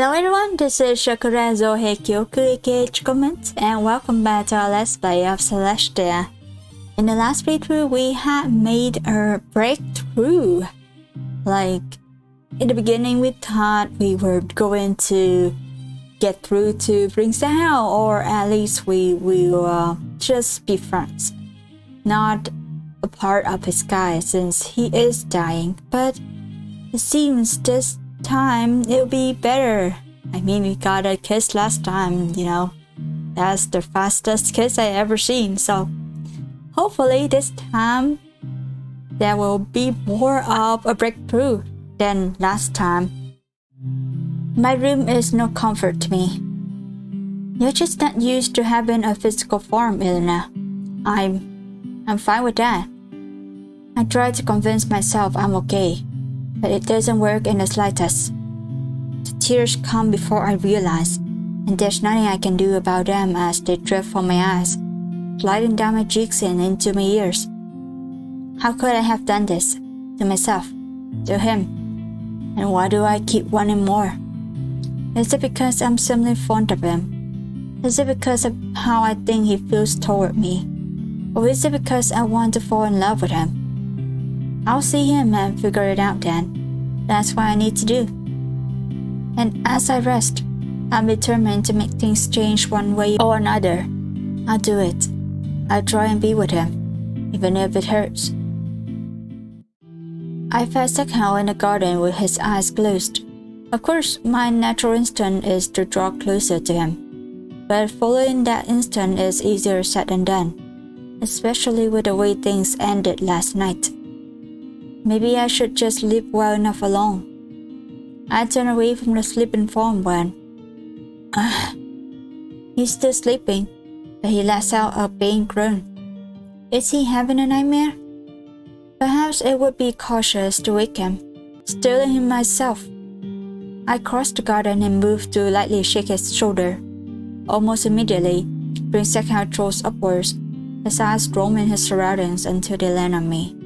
Hello everyone, this is Shokora Zouheikyoku aka chocomint, and welcome back to our Let's Play of Celestia. In the last playthrough, we had made a breakthrough. Like, in the beginning we thought we were going to get through to Prince Sekheo, or at least we will just be friends. Not a part of his guy since he is dying, but it seems this time it'll be better. I mean, we got a kiss last time, you know. That's the fastest kiss I ever seen, so hopefully this time there will be more of a breakthrough than last time. My room is no comfort to me. You're just not used to having a physical form, Elena. I'm fine with that. I try to convince myself I'm okay, but it doesn't work in the slightest. The tears come before I realize, and there's nothing I can do about them as they drip from my eyes, sliding down my cheeks and into my ears. How could I have done this? To myself, to him, and why do I keep wanting more? Is it because I'm simply fond of him? Is it because of how I think he feels toward me? Or is it because I want to fall in love with him? I'll see him and figure it out then. That's what I need to do. And as I rest, I'm determined to make things change one way or another. I'll do it. I'll try and be with him, even if it hurts. I faced Sekheo in the garden with his eyes closed. Of course, my natural instinct is to draw closer to him. But following that instinct is easier said than done, especially with the way things ended last night. Maybe I should just leave well enough alone. I turned away from the sleeping form when... He's still sleeping, but he lets out a pain groan. Is he having a nightmare? Perhaps it would be cautious to wake him, stilling him myself. I crossed the garden and moved to lightly shake his shoulder. Almost immediately, Prince Sekheo throws upwards, his eyes roaming his surroundings until they land on me.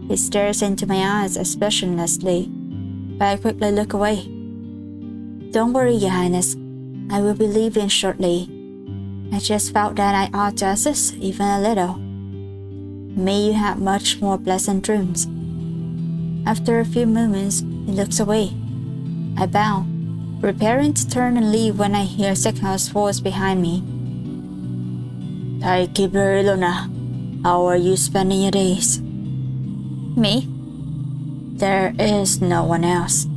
He stares into my eyes expressionlessly, but I quickly look away. Don't worry, Your Highness. I will be leaving shortly. I just felt that I ought to assist even a little. May you have much more pleasant dreams. After a few moments, he looks away. I bow, preparing to turn and leave when I hear Sekheo's voice behind me. Timekeeper Ilona, how are you spending your days? Me? There is no one else.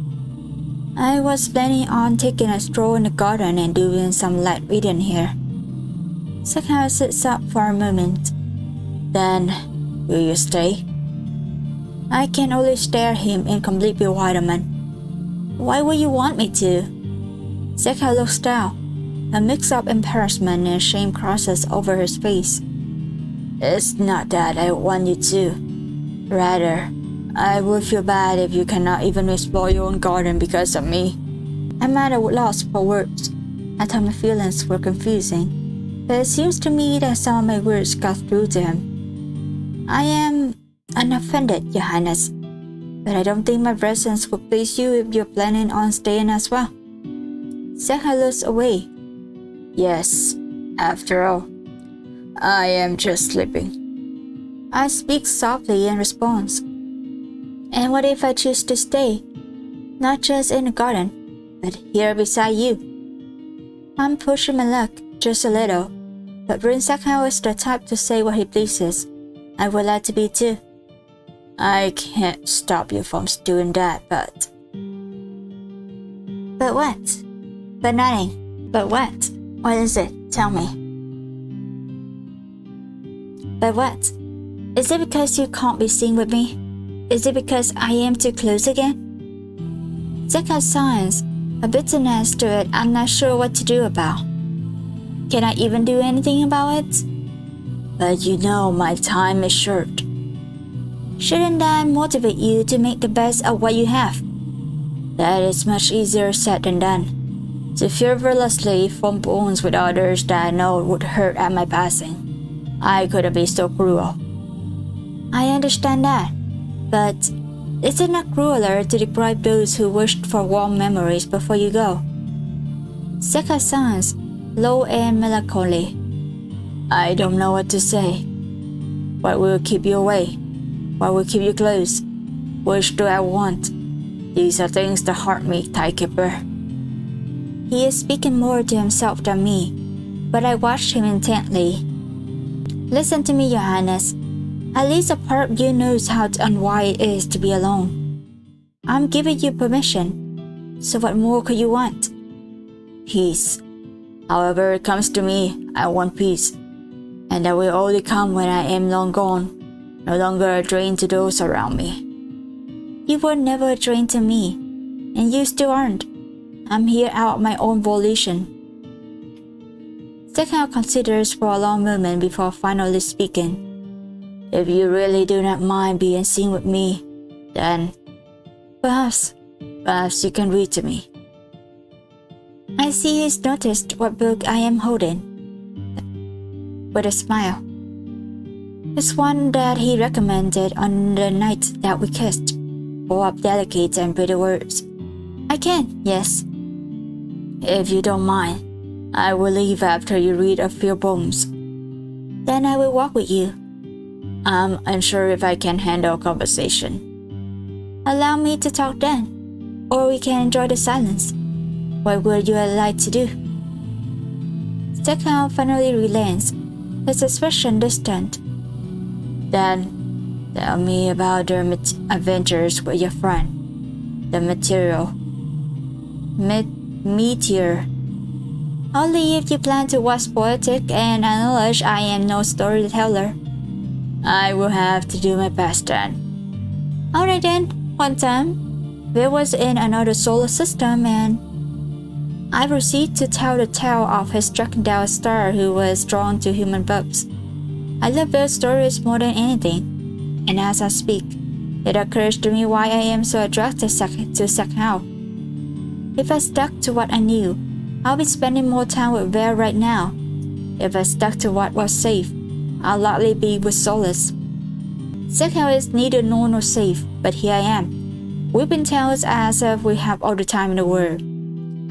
I was planning on taking a stroll in the garden and doing some light reading here. Sekheo sits up for a moment. Then, will you stay? I can only stare at him in complete bewilderment. Why would you want me to? Sekheo looks down. A mix of embarrassment and shame crosses over his face. It's not that I want you to. Rather, I would feel bad if you cannot even explore your own garden because of me. I'm at a loss for words. I thought my feelings were confusing, but it seems to me that some of my words got through to him. I am unoffended, Your Highness, but I don't think my presence would please you if you're planning on staying as well. Sekheo looks away. Yes, after all, I am just sleeping. I speak softly in response. And what if I choose to stay? Not just in the garden, but here beside you. I'm pushing my luck just a little, but Prince Sekheo is the type to say what he pleases. I would like to be too. I can't stop you from doing that, but... But what? But nothing. But what? What is it? Tell me. But what? Is it because you can't be seen with me? Is it because I am too close again? Sekheo sighs, a bitterness to it I'm not sure what to do about. Can I even do anything about it? But you know my time is short. Shouldn't that motivate you to make the best of what you have? That is much easier said than done. To frivolously form bonds with others that I know would hurt at my passing. I couldn't be so cruel. I understand that, but is it not crueler to deprive those who wished for warm memories before you go? Sekheo sounds low and melancholy. I don't know what to say. What will keep you away? What will keep you close? Which do I want? These are things that hurt me, timekeeper. He is speaking more to himself than me, but I watched him intently. Listen to me, Your Highness. At least a part of you knows how unwise it is to be alone. I'm giving you permission, so what more could you want? Peace. However it comes to me, I want peace. And that will only come when I am long gone, no longer a drain to those around me. You were never a drain to me, and you still aren't. I'm here out of my own volition. Sekheo considers for a long moment before finally speaking. If you really do not mind being seen with me, then perhaps you can read to me. I see he's noticed what book I am holding. With a smile. It's one that he recommended on the night that we kissed, full of delicate and pretty words. I can, yes. If you don't mind, I will leave after you read a few poems. Then I will walk with you. I'm unsure if I can handle conversation. Allow me to talk then, or we can enjoy the silence. What would you like to do? Sekheo finally relents, his expression distant. Then, tell me about your adventures with your friend, the meteor. Only if you plan to wax poetic and acknowledge I am no storyteller. I will have to do my best then. Alright then, one time, there was in another solar system and I proceed to tell the tale of his stricken down star who was drawn to human bugs. I love those stories more than anything, and as I speak, it occurs to me why I am so attracted to Sekheo. If I stuck to what I knew, I'll be spending more time with Vale right now. If I stuck to what was safe, I'll likely be with Solace. Sekheo is neither known nor safe, but here I am, whipping tails as if we have all the time in the world.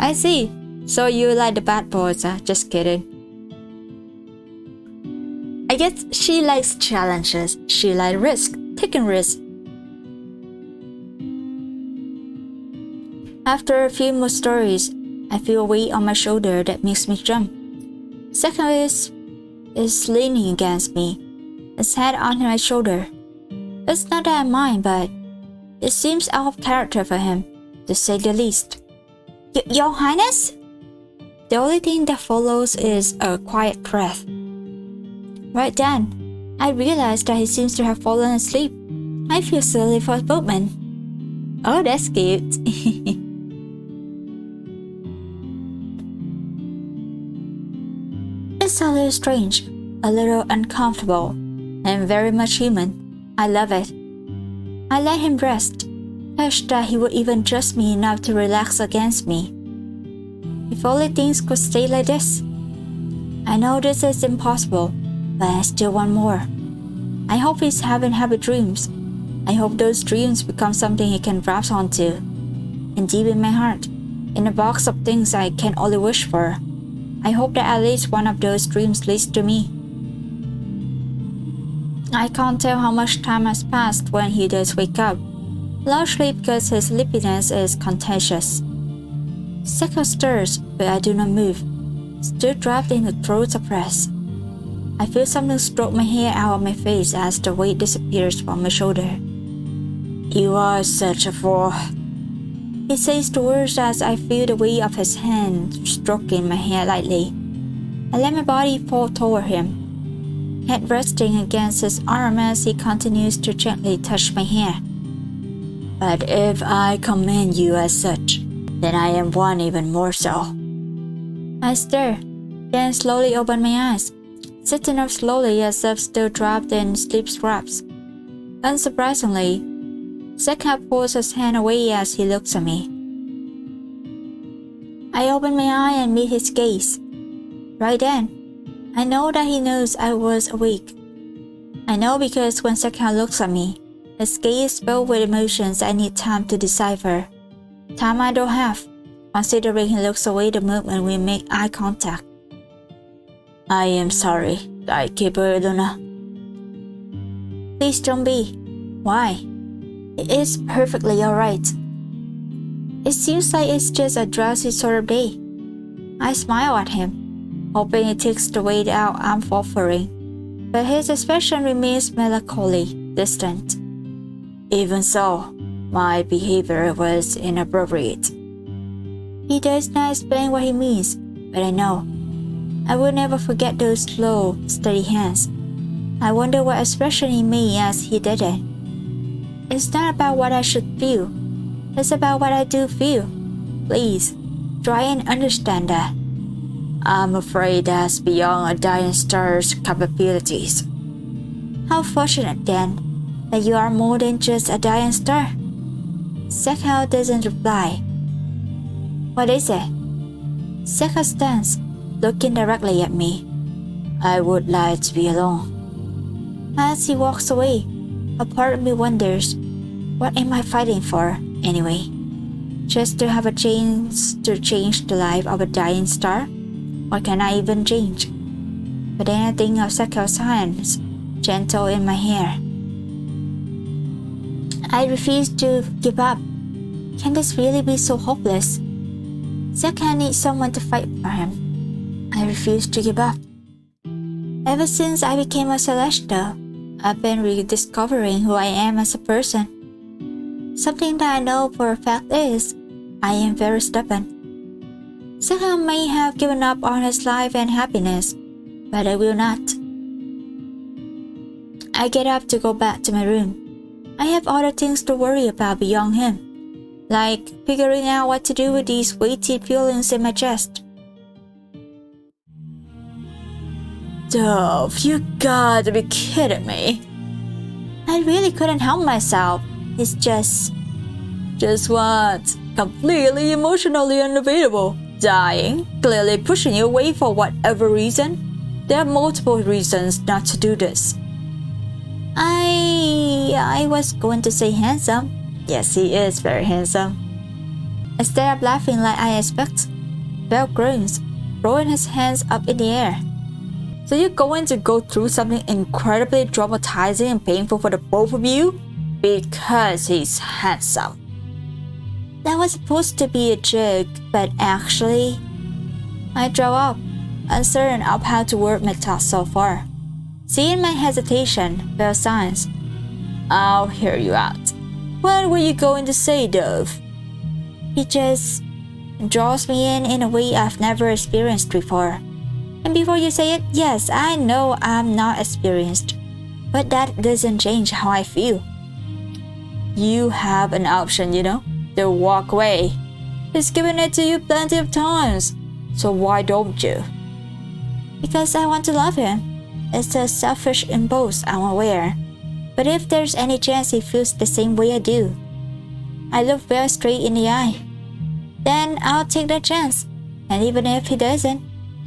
I see. So you like the bad boys, huh? Just kidding. I guess she likes challenges. She likes risk, taking risks. After a few more stories, I feel a weight on my shoulder that makes me jump. Sekheo is leaning against me, his head on my shoulder. It's not that I mind, but it seems out of character for him, to say the least. Your Highness? The only thing that follows is a quiet breath. Right then, I realize that he seems to have fallen asleep. I feel silly for a moment. Oh, that's cute. It's a little strange, a little uncomfortable, and very much human. I love it. I let him rest, touched that he would even trust me enough to relax against me. If only things could stay like this. I know this is impossible, but I still want more. I hope he's having happy dreams. I hope those dreams become something he can grasp onto. And deep in my heart, in a box of things I can only wish for, I hope that at least one of those dreams leads to me. I can't tell how much time has passed when he does wake up, largely because his sleepiness is contagious. Sekheo stirs, but I do not move, still trapped in the throat suppressed. I feel something stroke my hair out of my face as the weight disappears from my shoulder. You are such a fool. He says the words as I feel the weight of his hand stroking my hair lightly. I let my body fall toward him, head resting against his arm as he continues to gently touch my hair. But if I command you as such, then I am one even more so. I stare, then slowly open my eyes, sitting up slowly as if still trapped in sleep scraps. Unsurprisingly, Sekheo pulls his hand away as he looks at me. I open my eye and meet his gaze. Right then, I know that he knows I was awake. I know because when Sekheo looks at me, his gaze is filled with emotions I need time to decipher. Time I don't have. considering he looks away the moment we make eye contact. I am sorry, Gatekeeper Luna. Please don't be. Why? It is perfectly alright. It seems like it's just a drowsy sort of day. I smile at him, hoping it takes the weight out I'm offering, but his expression remains melancholy, distant. Even so, my behavior was inappropriate. He does not explain what he means, but I know. I will never forget those slow, steady hands. I wonder what expression he made as he did it. It's not about what I should feel. It's about what I do feel. Please, try and understand that. I'm afraid that's beyond a dying star's capabilities. How fortunate, then, that you are more than just a dying star. Sekheo doesn't reply. What is it? Sekheo stands, looking directly at me. I would like to be alone. As he walks away, a part of me wonders, what am I fighting for, anyway? Just to have a chance to change the life of a dying star? What can I even change? But then I think of Sekheo's hands, gentle in my hair. I refuse to give up. Can this really be so hopeless? Sekheo needs someone to fight for him. I refuse to give up. Ever since I became a Celestia, I've been rediscovering who I am as a person. Something that I know for a fact is, I am very stubborn. Sekheo may have given up on his life and happiness, but I will not. I get up to go back to my room. I have other things to worry about beyond him, like figuring out what to do with these weighty feelings in my chest. Dove, you gotta be kidding me. I really couldn't help myself. It's just what? Completely emotionally unavailable. Dying, clearly pushing you away for whatever reason. There are multiple reasons not to do this. I was going to say handsome. Yes, he is very handsome. Instead of laughing like I expect, Bell groans, throwing his hands up in the air. So you're going to go through something incredibly traumatizing and painful for the both of you? Because he's handsome. That was supposed to be a joke, but actually, I draw up, uncertain of how to word my thoughts so far. Seeing my hesitation, Bell signs. I'll hear you out. What were you going to say, Dove? He just draws me in a way I've never experienced before. And before you say it, yes, I know I'm not experienced, but that doesn't change how I feel. You have an option, to walk away. He's given it to you plenty of times, so why don't you? Because I want to love him. It's a selfish impulse, I'm aware. But if there's any chance he feels the same way I do, I look Bell straight in the eye. Then I'll take that chance. And even if he doesn't,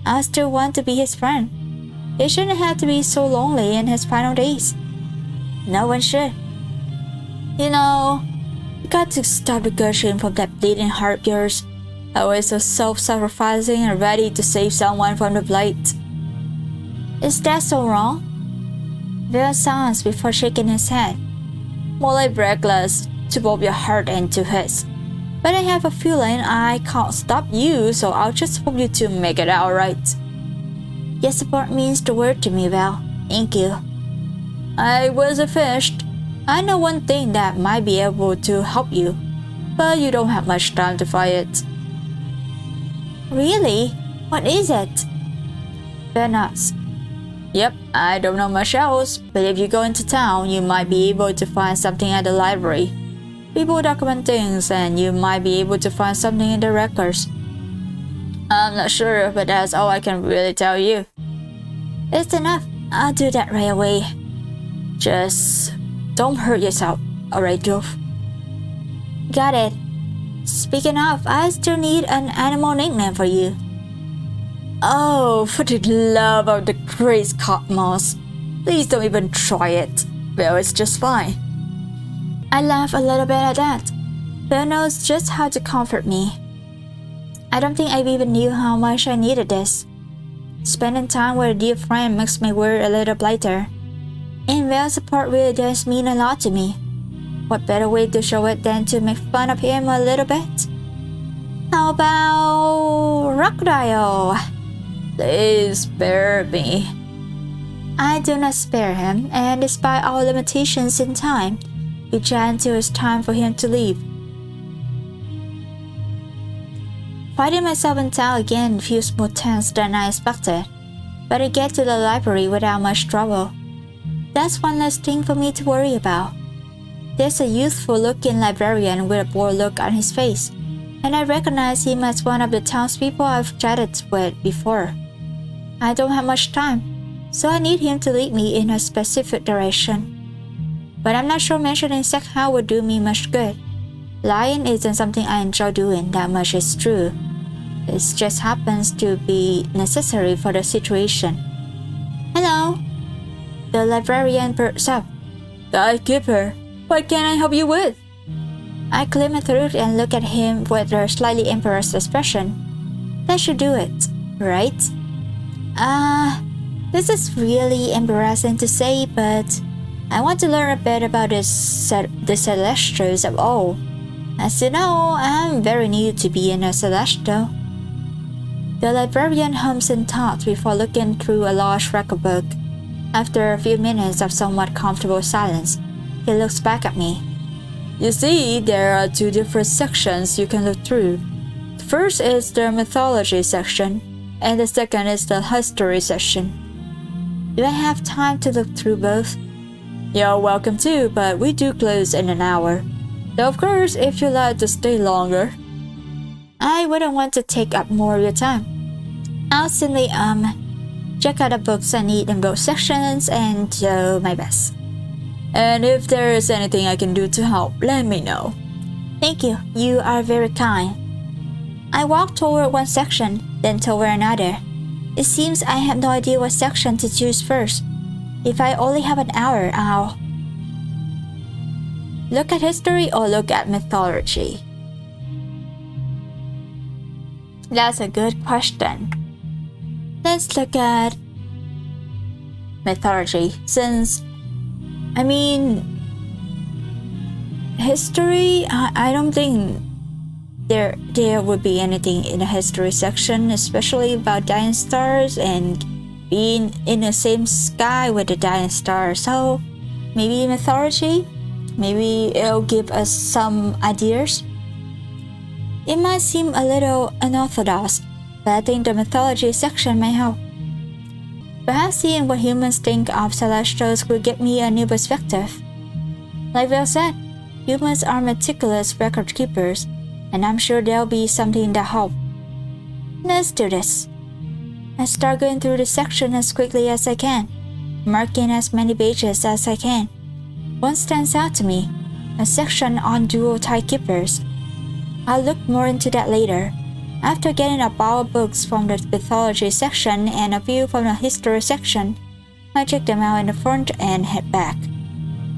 I'll still want to be his friend. He shouldn't have to be so lonely in his final days. No one should. You got to stop the gushing from that bleeding heart of yours. Always so self-sacrificing and ready to save someone from the blight. Is that so wrong? Bell sounds before shaking his head. More like reckless, to both your heart and to his. But I have a feeling I can't stop you, so I'll just hope you two make it out right. Your support means the world to me, Bell. Thank you. I wasn't finished. I know one thing that might be able to help you, but you don't have much time to fight it. Really? What is it? Bell nods. Yep, I don't know much else, but if you go into town, you might be able to find something at the library. People document things, and you might be able to find something in the records. I'm not sure, but that's all I can really tell you. It's enough. I'll do that right away. Just don't hurt yourself, alright, Dove? Got it. Speaking of, I still need an animal nickname for you. Oh, for the love of the great cosmos. Please don't even try it. Bell is just fine. I laugh a little bit at that. Bell knows just how to comfort me. I don't think I even knew how much I needed this. Spending time with a dear friend makes my world a little brighter. And real support really does mean a lot to me. What better way to show it than to make fun of him a little bit? How about Crocodile? Please spare me. I do not spare him, and despite all limitations in time, we chat until it's time for him to leave. Finding myself in town again feels more tense than I expected, but I get to the library without much trouble. That's one less thing for me to worry about. There's a youthful-looking librarian with a bored look on his face, and I recognize him as one of the townspeople I've chatted with before. I don't have much time, so I need him to lead me in a specific direction. But I'm not sure mentioning Sekheo would do me much good. Lying isn't something I enjoy doing, that much is true. It just happens to be necessary for the situation. Hello. The librarian perks up. Gatekeeper, what can I help you with? I clear my throat and look at him with a slightly embarrassed expression. That should do it, right? This is really embarrassing to say, but I want to learn a bit about the Celestials of all. As you know, I'm very new to being a Celestial. The librarian hums in thought before looking through a large record book. After a few minutes of somewhat comfortable silence, he looks back at me. You see, there are two different sections you can look through. The first is the mythology section, and the second is the history section. Do I have time to look through both? You're welcome to, but we do close in an hour. Though of course, if you'd like to stay longer. I wouldn't want to take up more of your time. I'll simply, check out the books I need in both sections and do my best. And if there is anything I can do to help, let me know. Thank you. You are very kind. I walk toward one section, then toward another. It seems I have no idea what section to choose first. If I only have an hour, I'll look at history or look at mythology? That's a good question. Let's look at mythology, since history, I don't think there would be anything in the history section, especially about dying stars and being in the same sky with the dying stars. So maybe mythology, maybe it'll give us some ideas. It might seem a little unorthodox, but I think the mythology section may help. Perhaps seeing what humans think of Celestials will give me a new perspective. Like Will said, humans are meticulous record keepers, and I'm sure there'll be something that helps. Let's do this. I start going through the section as quickly as I can, marking as many pages as I can. One stands out to me, a section on dual timekeepers. I'll look more into that later. After getting a pile of books from the mythology section and a few from the history section, I check them out in the front and head back.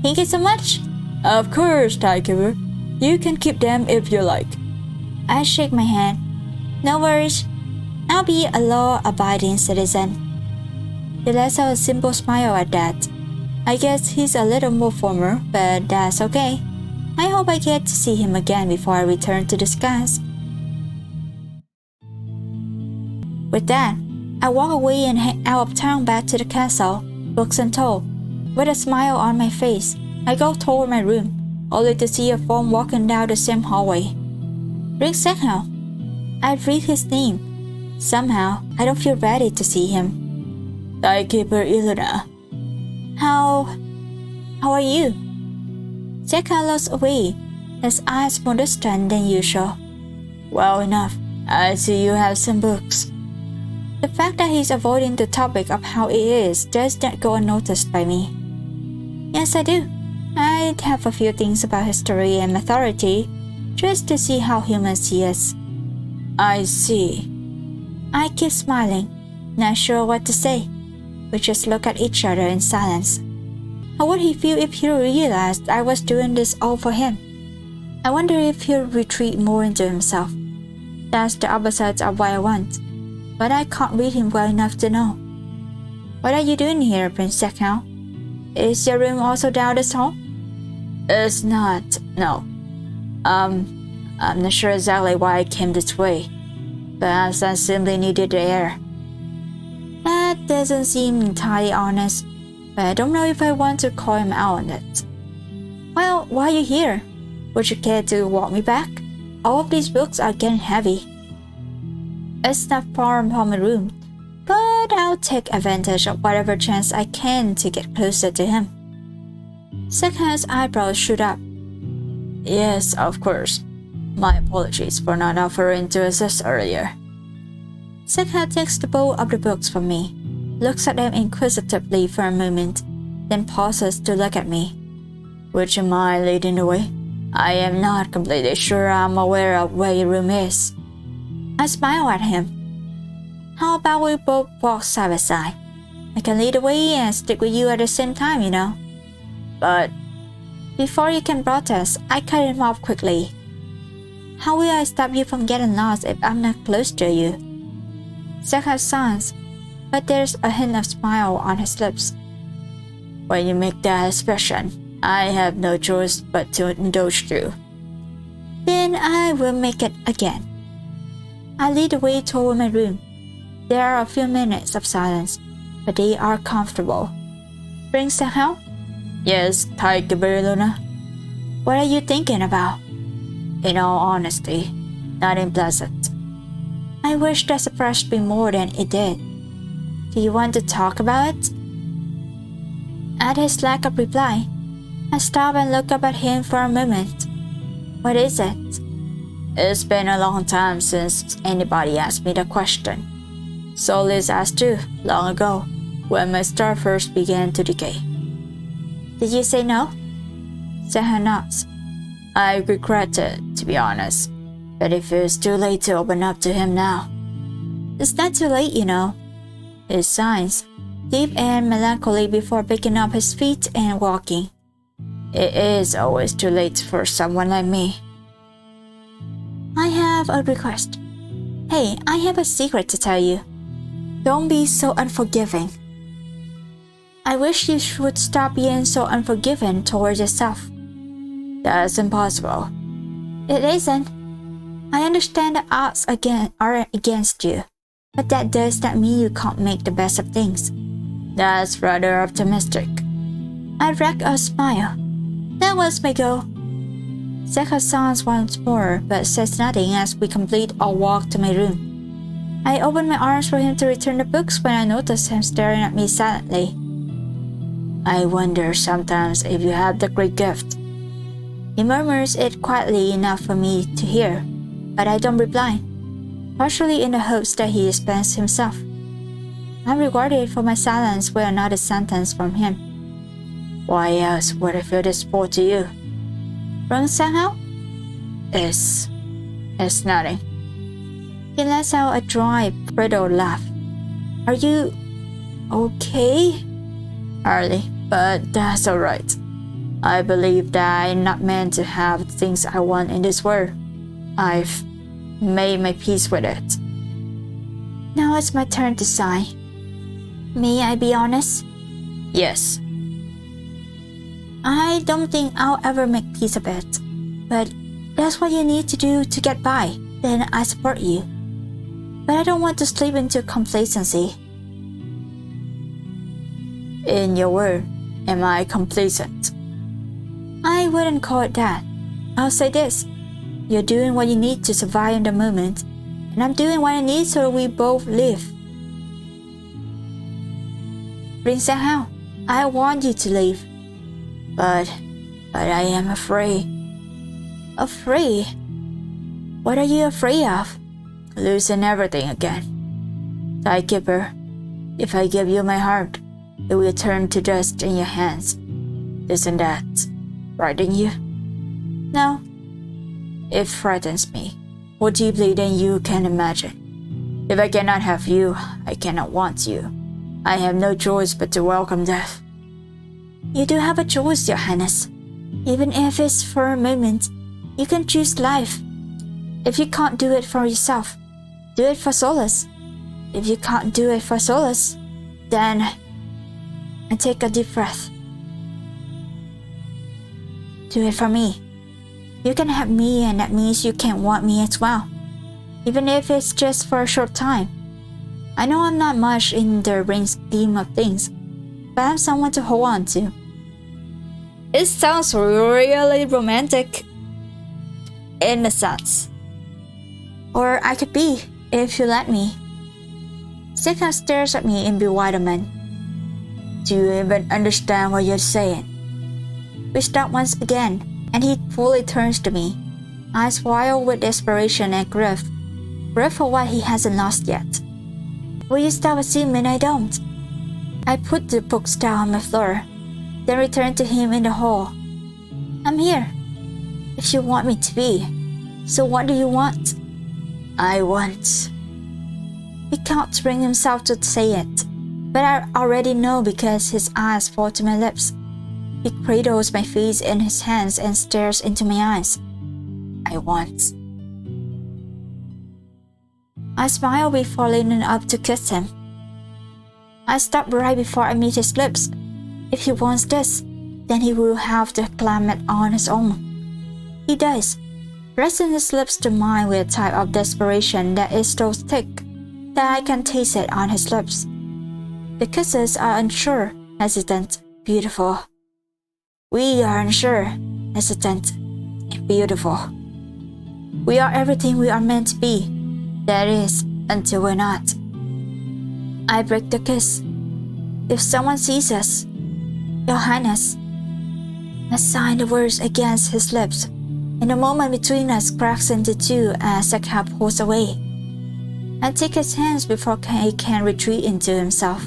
Thank you so much. Of course, timekeeper. You can keep them if you like. I shake my hand. No worries. I'll be a law-abiding citizen. He lets out a simple smile at that. I guess he's a little more formal, but that's okay. I hope I get to see him again before I return to disguise. With that, I walk away and head out of town back to the castle, books in tow. With a smile on my face, I go toward my room, only to see a form walking down the same hallway. Ring Sekheo. I read his name. Somehow, I don't feel ready to see him. Timekeeper Iluna. How are you? Sekheo looks away, his eyes more distant than usual. Well enough. I see you have some books. The fact that he's avoiding the topic of how it is does not go unnoticed by me. Yes, I do. I have a few things about history and mythology, just to see how humans see us. I see. I keep smiling, not sure what to say. We just look at each other in silence. How would he feel if he realized I was doing this all for him? I wonder if he'll retreat more into himself. That's the opposite of what I want. But I can't read him well enough to know. What are you doing here, Prince Sekheo? Is your room also down this hall? It's not, no. I'm not sure exactly why I came this way. Perhaps I simply needed the air. That doesn't seem entirely honest, but I don't know if I want to call him out on it. Well, why are you here? Would you care to walk me back? All of these books are getting heavy. It's not far from my room, but I'll take advantage of whatever chance I can to get closer to him. Sekheo's eyebrows shoot up. Yes, of course. My apologies for not offering to assist earlier. Sekheo takes the bowl of the books from me, looks at them inquisitively for a moment, then pauses to look at me. Would you mind leading the way? I am not completely sure I'm aware of where your room is. I smile at him. How about we both walk side by side? I can lead the way and stick with you at the same time, you know. But before you can protest, I cut him off quickly. How will I stop you from getting lost if I'm not close to you? Sekheo sighs, but there's a hint of smile on his lips. When you make that expression, I have no choice but to indulge you. Then I will make it again. I lead the way toward my room. There are a few minutes of silence, but they are comfortable. Prince Sekheo? Yes, Tiger Luna. What are you thinking about? In all honesty, nothing pleasant. I wish that surprised me more than it did. Do you want to talk about it? At his lack of reply, I stop and look up at him for a moment. What is it? It's been a long time since anybody asked me the question. Solis asked you long ago, when my star first began to decay. Did you say no? Sekheo nods. I regret it, to be honest, but it feels too late to open up to him now. It's not too late, you know. He sighs, deep and melancholy before picking up his feet and walking. It is always too late for someone like me. I have a request. Hey, I have a secret to tell you. Don't be so unforgiving. I wish you would stop being so unforgiving towards yourself. That's impossible. It isn't. I understand the odds are against you, but that does not mean you can't make the best of things. That's rather optimistic. I wreck a smile. That was my goal. Sekheo sighs once more, but says nothing as we complete our walk to my room. I open my arms for him to return the books when I notice him staring at me silently. I wonder sometimes if you have the great gift. He murmurs it quietly enough for me to hear, but I don't reply, partially in the hopes that he explains himself. I'm rewarded for my silence with another sentence from him. Why else would I feel this pull to you? From Sekheo? It's nothing. He lets out a dry, brittle laugh. Are you okay? Hardly, but that's alright. I believe that I'm not meant to have the things I want in this world. I've made my peace with it. Now it's my turn to sigh. May I be honest? Yes. I don't think I'll ever make peace of it, but that's what you need to do to get by. Then I support you. But I don't want to slip into complacency. In your word, am I complacent? I wouldn't call it that. I'll say this. You're doing what you need to survive in the moment, and I'm doing what I need so we both live. Prince Sekheo, I want you to leave. But I am afraid. Afraid? What are you afraid of? Losing everything again. Timekeeper, if I give you my heart, it will turn to dust in your hands. Isn't that frightening you? No. It frightens me more deeply than you can imagine. If I cannot have you, I cannot want you. I have no choice but to welcome death. You do have a choice, Your Highness. Even if it's for a moment, you can choose life. If you can't do it for yourself, do it for solace. If you can't do it for solace, then... And take a deep breath. Do it for me. You can have me, and that means you can want me as well. Even if it's just for a short time. I know I'm not much in the grand scheme of things, but I'm someone to hold on to. It sounds really romantic. In a sense. Or I could be, if you let me. Sekheo stares at me in bewilderment. Do you even understand what you're saying? We stop once again, and he fully turns to me, eyes wild with desperation and grief for what he hasn't lost yet. Will you stop assuming I don't? I put the books down on my floor, then return to him in the hall. I'm here, if you want me to be. So what do you want? I want... He can't bring himself to say it, but I already know because his eyes fall to my lips. He cradles my face in his hands and stares into my eyes. I want... I smile before leaning up to kiss him. I stop right before I meet his lips. If he wants this, then he will have to climb it on his own. He does, pressing his lips to mine with a type of desperation that is so thick that I can taste it on his lips. The kisses are unsure, hesitant, beautiful. We are unsure, hesitant, and beautiful. We are everything we are meant to be. That is, until we're not. I break the kiss. If someone sees us, Your Highness, I sign the words against his lips, and the moment between us cracks into two as Sekheo pulls away. I take his hands before he can retreat into himself.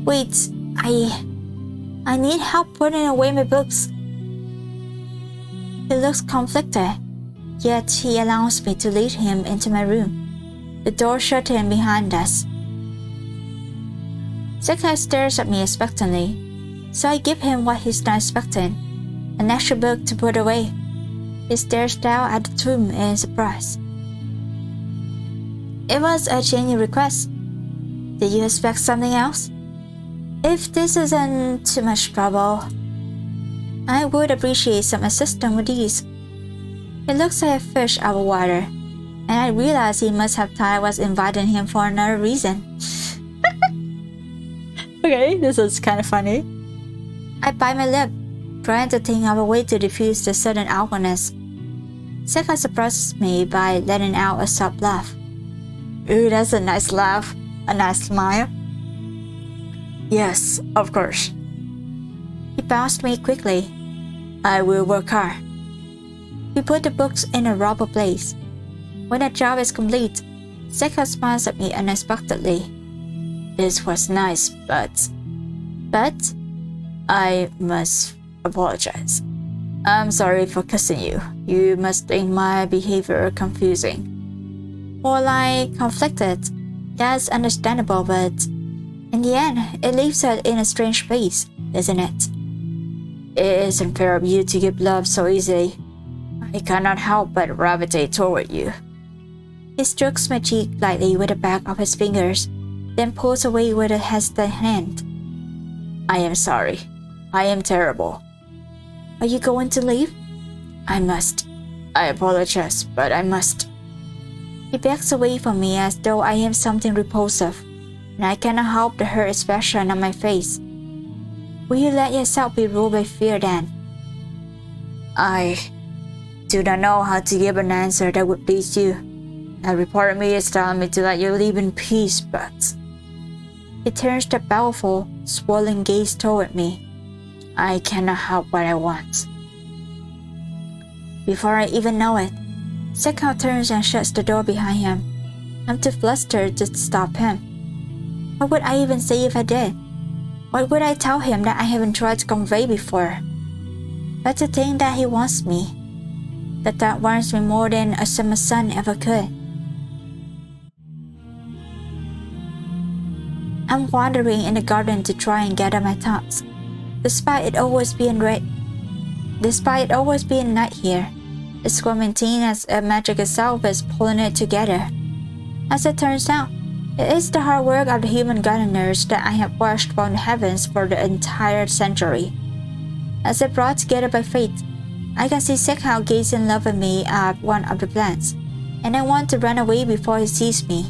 Wait, I need help putting away my books. He looks conflicted, yet he allows me to lead him into my room, the door shutting behind us. Sekheo stares at me expectantly, so I give him what he's not expecting, an extra book to put away. He stares down at the tomb in surprise. It was a genuine request. Did you expect something else? If this isn't too much trouble, I would appreciate some assistance with these. He looks like a fish out of water, and I realize he must have thought I was inviting him for another reason. Okay, this is kind of funny. I bite my lip, trying to think of a way to diffuse the sudden awkwardness. Sekheo surprises me by letting out a soft laugh. Ooh, that's a nice laugh. A nice smile. Yes, of course. He bounced me quickly. I will work hard. We put the books in a proper place. When the job is complete, Sekheo smiles at me unexpectedly. This was nice, but I must apologize. I'm sorry for cussing you. You must think my behavior confusing. Or like conflicted. That's understandable, but in the end, it leaves us in a strange place, doesn't it? It isn't fair of you to give love so easily. I cannot help but gravitate toward you. He strokes my cheek lightly with the back of his fingers, then pulls away with a hesitant hand. I am sorry. I am terrible. Are you going to leave? I must. I apologize, but I must. He backs away from me as though I am something repulsive, and I cannot help the hurt expression on my face. Will you let yourself be ruled by fear then? I do not know how to give an answer that would please you. A part of me is telling me to let you leave in peace, but... He turns the powerful, swollen gaze toward me. I cannot help what I want. Before I even know it, Sekheo turns and shuts the door behind him. I'm too flustered to stop him. What would I even say if I did? What would I tell him that I haven't tried to convey before? But to think that he wants me. That warms me more than a summer sun ever could. I'm wandering in the garden to try and gather my thoughts. Despite it always being night here, It's commenting as if magic itself is pulling it together. As it turns out, it is the hard work of the human gardeners that I have watched from the heavens for the entire century. As if brought together by fate, I can see Sekheo gazing lovingly at one of the plants, and I want to run away before he sees me.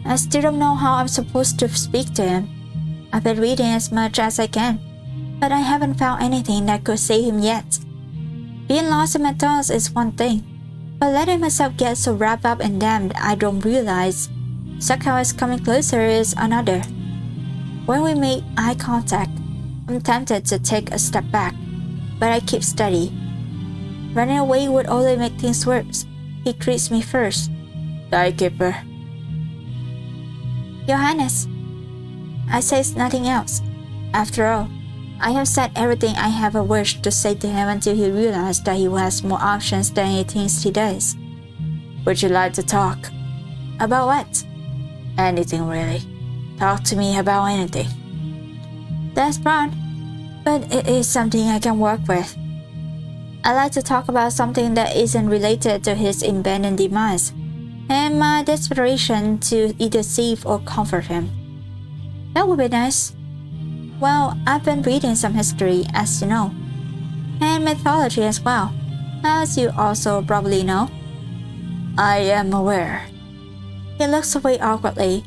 I still don't know how I'm supposed to speak to him. I've been reading as much as I can, but I haven't found anything that could save him yet. Being lost in my thoughts is one thing, but letting myself get so wrapped up in them that I don't realize Sekheo is coming closer is another. When we make eye contact, I'm tempted to take a step back, but I keep steady. Running away would only make things worse. He greets me first. Gatekeeper. Your Highness. I say nothing else. After all, I have said everything I have a wish to say to him until he realizes that he has more options than he thinks he does. Would you like to talk? About what? Anything really. Talk to me about anything. That's broad, but it is something I can work with. I like to talk about something that isn't related to his impending demise, and my desperation to either save or comfort him. That would be nice. Well, I've been reading some history, as you know, and mythology as well, as you also probably know. I am aware. He looks away awkwardly,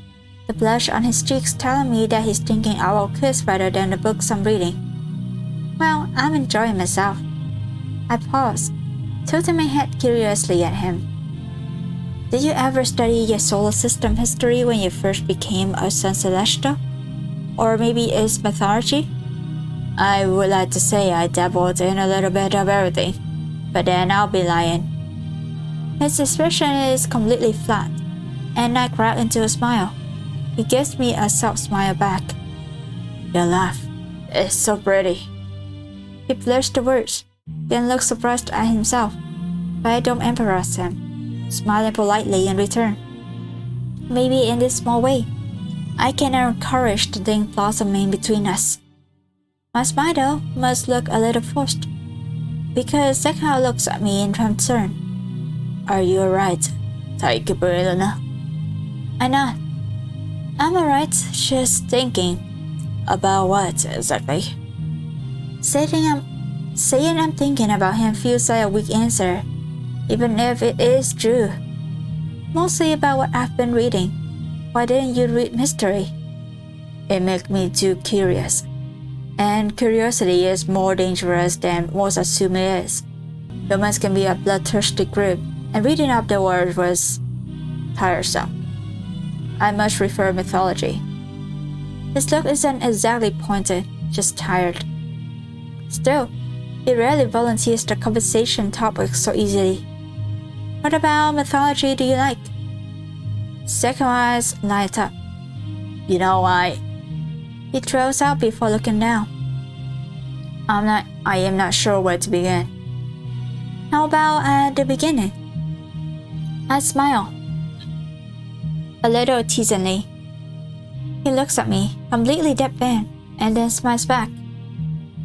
the blush on his cheeks telling me that he's thinking about kiss rather than the books I'm reading. Well, I'm enjoying myself. I pause, tilting my head curiously at him. Did you ever study your solar system history when you first became a Sun Celestial? Or maybe it's mythology? I would like to say I dabbled in a little bit of everything, but then I'll be lying. His expression is completely flat, and I crack into a smile. He gives me a soft smile back. Your laugh is so pretty. He blurs the words, then looks surprised at himself, but I don't embarrass him, smiling politely in return. Maybe in this small way, I can encourage the thing blossoming between us. My smile, though, must look a little forced, because Sekheo looks at me in concern. Are you alright, Gatekeeper Elena? I nod. I'm alright, just thinking. About what, exactly? Saying I'm thinking about him feels like a weak answer, even if it is true. Mostly about what I've been reading. Why didn't you read mystery? It makes me too curious. And curiosity is more dangerous than most assume it is. Humans can be a bloodthirsty group, and reading up the word was tiresome. I much prefer mythology. His look isn't exactly pointed, just tired. Still, he rarely volunteers the conversation topic so easily. What about mythology do you like? Second eyes light up. You know why? He throws out before looking down. I am not sure where to begin. How about at the beginning? I smile. A little teasingly. He looks at me, completely deadpan, and then smiles back.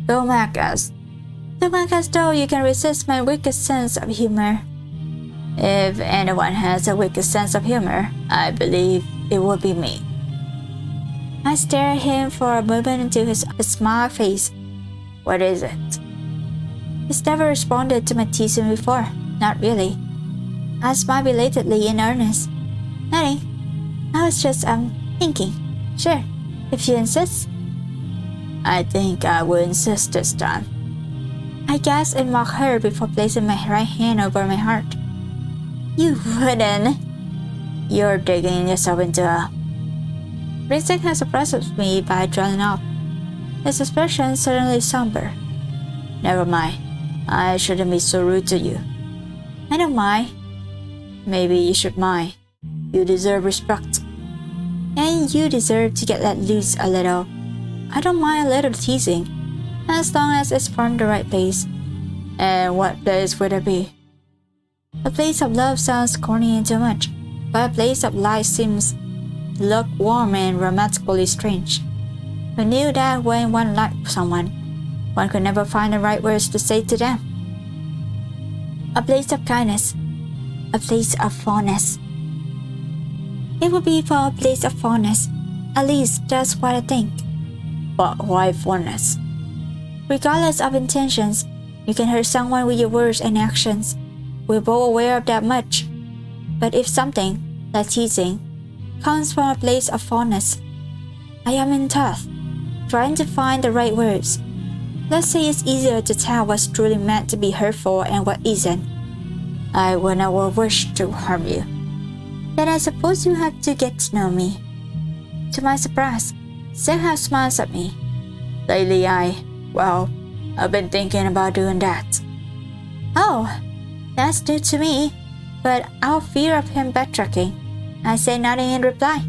Don't act as though you can resist my wicked sense of humor. If anyone has a wicked sense of humor, I believe it would be me. I stare at him for a moment until his smile fades. What is it? He's never responded to my teasing before, not really. I smile belatedly in earnest. Nothing. I was just, thinking. Sure, if you insist. I think I will insist this time. I gasp and mock her before placing my right hand over my heart. You wouldn't. You're digging yourself into a... Rinsing has surprised me by drawing off. His expression suddenly somber. Never mind. I shouldn't be so rude to you. I don't mind. Maybe you should mind. You deserve respect. And you deserve to get let loose a little. I don't mind a little teasing, as long as it's from the right place. And what place would it be? A place of love sounds corny and too much, but a place of light seems to look warm and romantically strange. Who knew that when one liked someone, one could never find the right words to say to them. A place of kindness, a place of fondness. It would be for a place of fondness. At least that's what I think. But why fondness? Regardless of intentions, you can hurt someone with your words and actions. We're both aware of that much. But if something, like teasing, comes from a place of fondness, I am in touch, trying to find the right words. Let's say it's easier to tell what's truly meant to be hurtful and what isn't. I would never wish to harm you. Then I suppose you have to get to know me. To my surprise, Sekheo smiles at me. Lately I've been thinking about doing that. Oh, that's new to me, but out of fear of him backtracking, I say nothing in reply.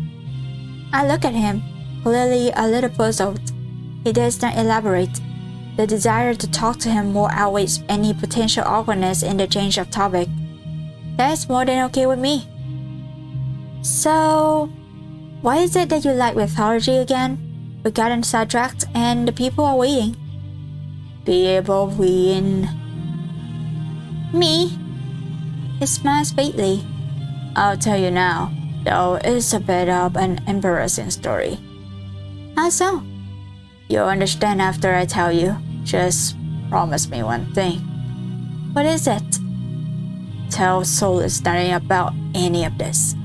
I look at him, clearly a little puzzled. He does not elaborate. The desire to talk to him more outweighs any potential awkwardness in the change of topic. That's more than okay with me. So, why is it that you like mythology again? We've gotten sidetracked and the people are waiting. Be able win. Me? He smiles faintly. I'll tell you now, though it's a bit of an embarrassing story. How so? You'll understand after I tell you. Just promise me one thing. What is it? Tell Solus nothing about any of this.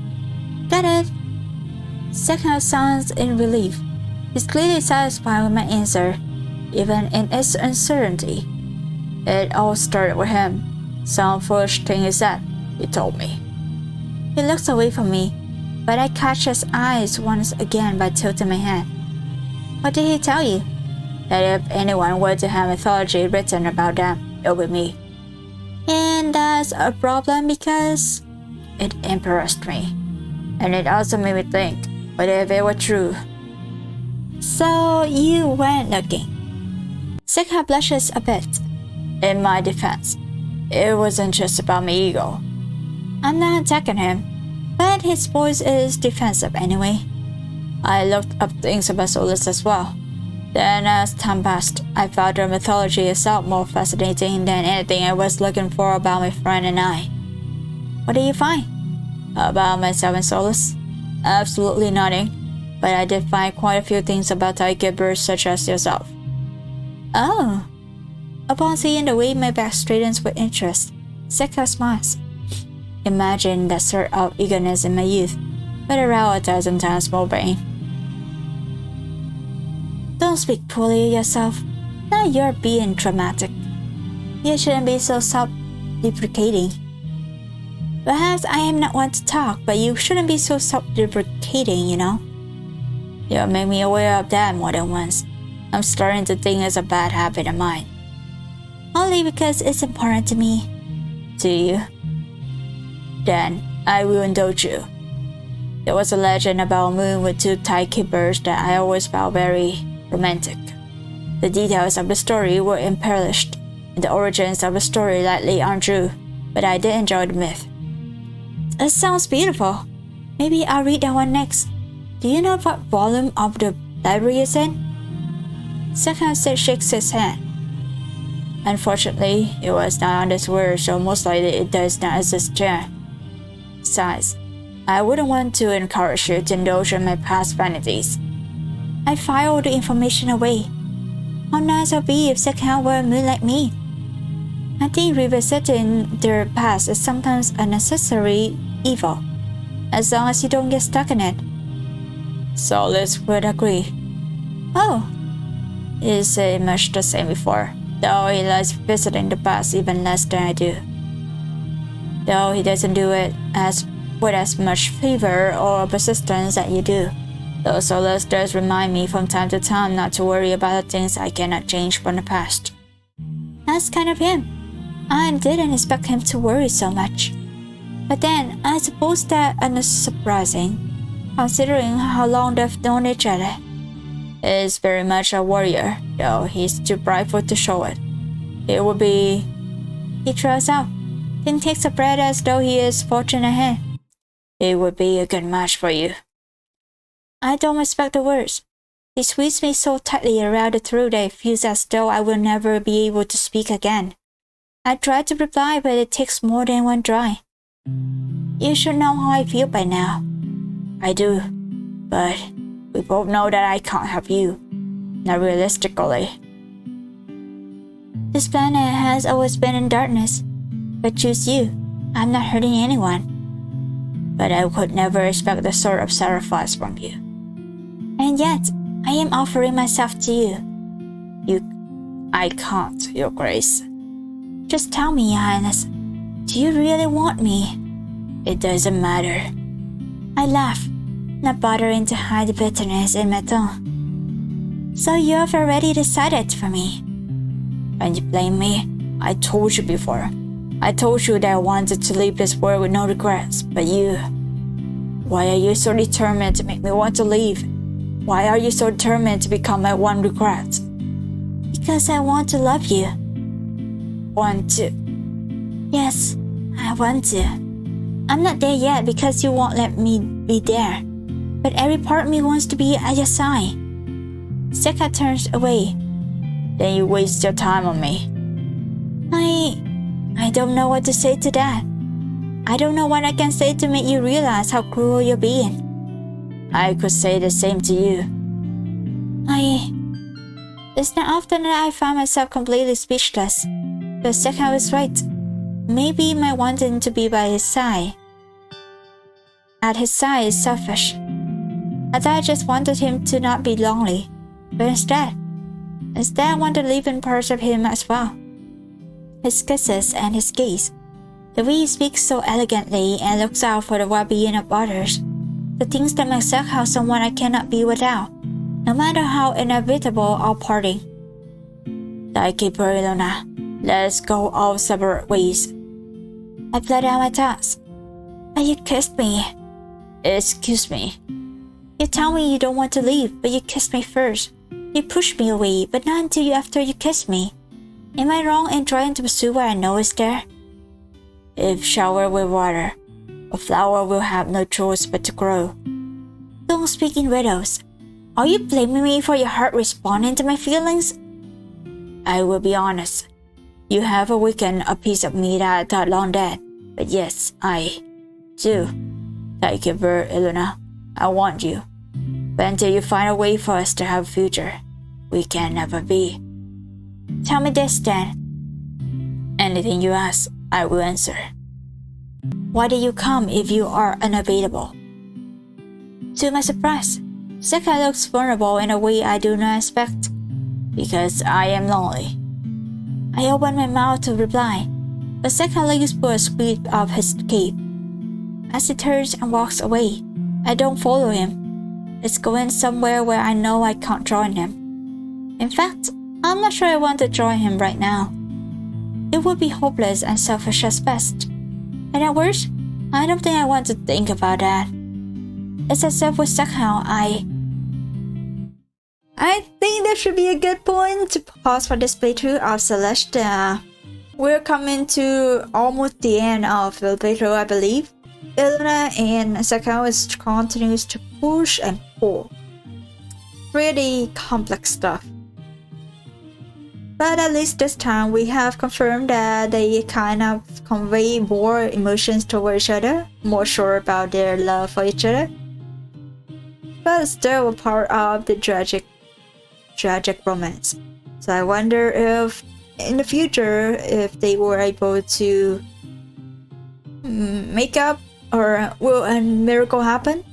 Got it. Sekheo sounds in relief. He's clearly satisfied with my answer, even in its uncertainty. It all started with him. Some foolish thing he said, he told me. He looks away from me, but I catch his eyes once again by tilting my head. What did he tell you? That if anyone were to have mythology written about them, it would be me. And that's a problem because it embarrassed me. And it also made me think, what if it were true? So you went looking. Sekheo blushes a bit. In my defense, it wasn't just about my ego. I'm not attacking him, but his voice is defensive anyway. I looked up things about Solus as well. Then as time passed, I found the mythology itself more fascinating than anything I was looking for about my friend and I. What did you find? About myself and Solus? Absolutely nothing, but I did find quite a few things about Vtubers such as yourself. Oh. Upon seeing the way my back straightens with interest, Sekheo smiles. Imagine that sort of eagerness in my youth, but around 1,000 times more brain. Don't speak poorly of yourself. Now you're being dramatic. You shouldn't be so self-deprecating. Perhaps I am not one to talk, but you shouldn't be so self-deprecating, you know? You made me aware of that more than once. I'm starting to think it's a bad habit of mine. Only because it's important to me. Do you? Then I will indulge you. There was a legend about a moon with two timekeepers that I always found very romantic. The details of the story were embellished, and the origins of the story likely aren't true, but I did enjoy the myth. It sounds beautiful. Maybe I'll read that one next. Do you know what volume of the library is in? Sekheo shakes his head. Unfortunately, it was not on this word, so most likely it does not exist here. Besides, I wouldn't want to encourage you to indulge in my past vanities. I filed the information away. How nice it would be if Sekheo were a moon like me. I think revisiting their past is sometimes a necessary evil, as long as you don't get stuck in it. Solus would agree. Oh, he said much the same before, though he likes visiting the past even less than I do. Though he doesn't do it with as much fervor or persistence as you do. Though Solus does remind me from time to time not to worry about the things I cannot change from the past. That's kind of him. I didn't expect him to worry so much. But then, I suppose that is surprising, considering how long they've known each other. He's very much a warrior, though he's too prideful to show it. It would be... He trails out, then takes a breath as though he is forging ahead. It would be a good match for you. I don't respect the words. He squeezed me so tightly around the throat that it feels as though I will never be able to speak again. I tried to reply, but it takes more than one try. You should know how I feel by now. I do, but we both know that I can't help you. Not realistically. This planet has always been in darkness. But choose you. I'm not hurting anyone. But I could never expect the sort of sacrifice from you. And yet, I am offering myself to you. I can't, Your Grace. Just tell me, Your Highness. Do you really want me? It doesn't matter. I laugh, not bothering to hide the bitterness in my tone. So you have already decided for me. And you blame me? I told you before. I told you that I wanted to leave this world with no regrets, but you... Why are you so determined to make me want to leave? Why are you so determined to become my one regret? Because I want to love you. Want to? Yes, I want to. I'm not there yet because you won't let me be there. But every part of me wants to be at your side. Sekheo turns away. Then you waste your time on me. I don't know what to say to that. I don't know what I can say to make you realize how cruel you're being. I could say the same to you. It's not often that I find myself completely speechless. But Sekheo is right. Maybe my wanting to be by his side. At his side is selfish. I thought I just wanted him to not be lonely. But instead I want to live in parts of him as well. His kisses and his gaze. The way he speaks so elegantly and looks out for the well-being of others. The things that make Sekheo someone I cannot be without, no matter how inevitable our parting. Zouheikyoku, Ilona, let's go our separate ways. I blurted out my thoughts. But you kissed me. Excuse me. You tell me you don't want to leave, but you kissed me first. You pushed me away, but not until after you kissed me. Am I wrong in trying to pursue what I know is there? If showered with water, a flower will have no choice but to grow. Don't speak in riddles. Are you blaming me for your heart responding to my feelings? I will be honest. You have awakened a piece of me that I thought long dead. But yes, I do. Zouheikyoku, Ilona, I want you. But until you find a way for us to have a future, we can never be. Tell me this then. Anything you ask, I will answer. Why did you come if you are unavailable? To my surprise, Sekheo looks vulnerable in a way I do not expect. Because I am lonely. I open my mouth to reply, but Sekheo leaves for a sweep of his cape. As he turns and walks away, I don't follow him. It's going somewhere where I know I can't join him. In fact, I'm not sure I want to join him right now. It would be hopeless and selfish at best. And at worst, I don't think I want to think about that. It's as if with Sekheo, I think that should be a good point to pause for this playthrough of Celestia. We're coming to almost the end of the playthrough, I believe. Ilona and Sekheo continues to push and pull. Really complex stuff. But at least this time we have confirmed that they kind of convey more emotions toward each other, more sure about their love for each other. But still a part of the tragic romance. So I wonder if in the future if they were able to make up, or will a miracle happen?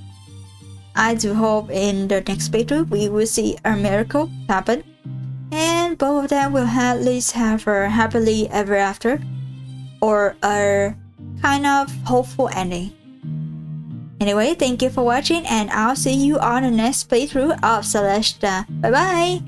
I do hope in the next playthrough we will see a miracle happen, and both of them will at least have a happily ever after, or a kind of hopeful ending. Anyway, thank you for watching, and I'll see you on the next playthrough of Celestia. Bye bye!